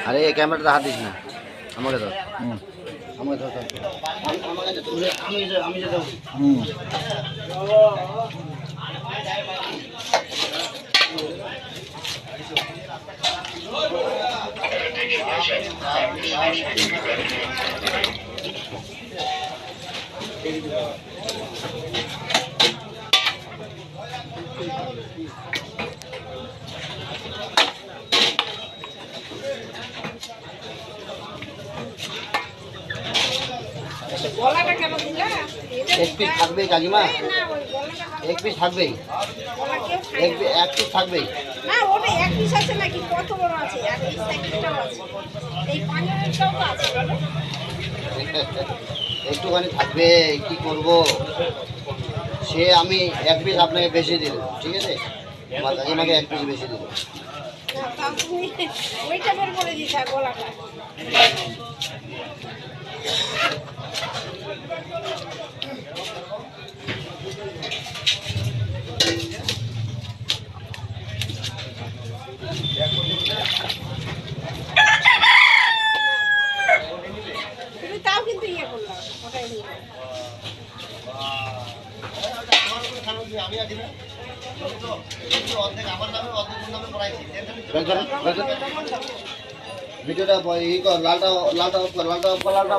আরে এই ক্যামেরাটা হাত দিস না, আমাকে ধর। আমাকে ধর, আমি যেতে এক পিস থাকবেই কাকিমা, এক পিস থাকবেই, এক পিস থাকবেই। না ওটা এক পিস আছে নাকি, কত বড় আছে? আর এই সাইজটাও আছে, এই পাঞ্জাবিটাও তো আছে। একটুখানি থাকবে, কি করব? সে আমি এক পিস আপনাকে বেশি দিল, ঠিক আছে? আমার কাকিমাকে এক পিস বেশি দিল। তুমি ওইটা বের করে দিতে গলাটা। তুমি তাও কিন্তু ইয়ে করলাম, ওটাই নিয়ে ভিডিওটা লালটা লালটা লালটা